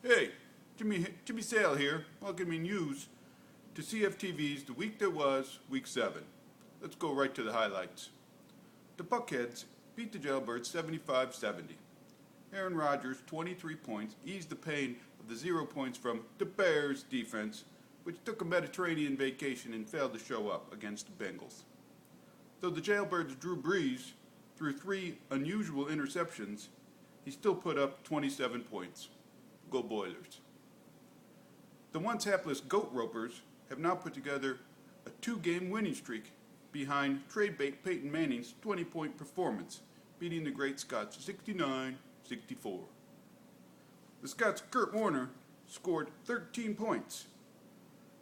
Hey, Jimmy Sale here, welcoming yous to Cftv's The Week That Was, Week 7. Let's go right to the highlights. The Buckheads beat the Jailbirds 75-70. Aaron Rodgers' 23 points eased the pain of the 0 points from the Bears defense, which took a Mediterranean vacation and failed to show up against the Bengals. Though the Jailbirds' Drew Brees threw 3 unusual interceptions, he still put up 27 points. Go Boilers. The once hapless Goat Ropers have now put together a 2-game winning streak behind trade bait Peyton Manning's 20-point performance, beating the Great Scots 69-64. The Scots' Kurt Warner scored 13 points.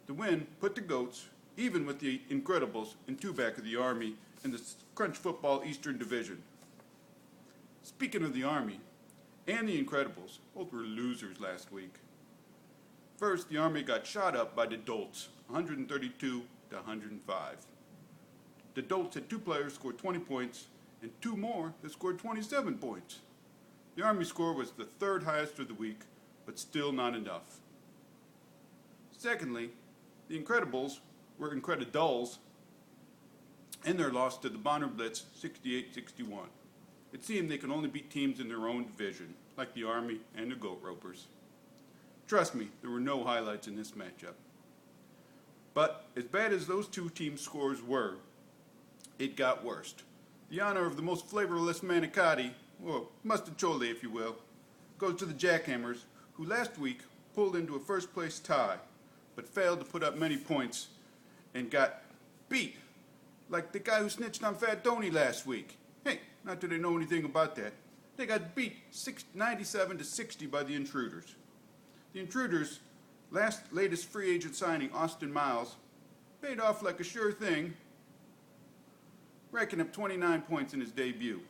The win put the Goats even with the Incredibles in two-back of the Army in the Crunch Football Eastern Division. Speaking of the Army and the Incredibles, both were losers last week. First, the Army got shot up by the Dolts, 132-105. The Dolts had 2 players score 20 points and 2 more that scored 27 points. The Army score was the 3rd highest of the week, but still not enough. Secondly, the Incredibles were Incredidulls in their loss to the Bonner Blitz 68-61. It seemed they could only beat teams in their own division, like the Army and the Goat Ropers. Trust me, there were no highlights in this matchup. But as bad as those 2 team scores were, it got worse. The honor of the most flavorless manicotti, or mustachole if you will, goes to the Jackhammers, who last week pulled into a first-place tie, but failed to put up many points and got beat, like the guy who snitched on Fat Tony last week. Hey, not that I know anything about that. They got beat 97-60 by the Intruders. The Intruders' latest free agent signing, Austin Miles, paid off like a sure thing, racking up 29 points in his debut.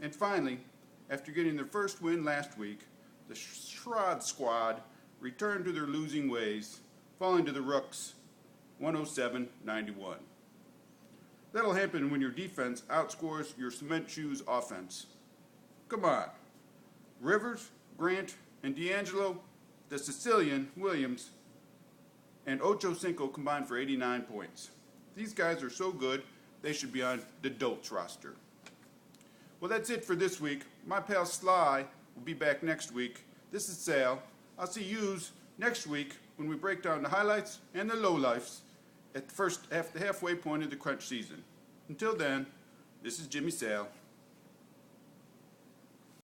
And finally, after getting their first win last week, the Shroud Squad returned to their losing ways, falling to the Rooks 107-91. That'll happen when your defense outscores your cement shoes offense. Come on. Rivers, Grant, and D'Angelo, the Sicilian, Williams, and Ocho Cinco combined for 89 points. These guys are so good, they should be on the Dolts roster. Well, that's it for this week. My pal Sly will be back next week. This is Sal. I'll see yous next week when we break down the highlights and the lowlifes at the halfway point of the crunch season. Until then, this is Jimmy Sale.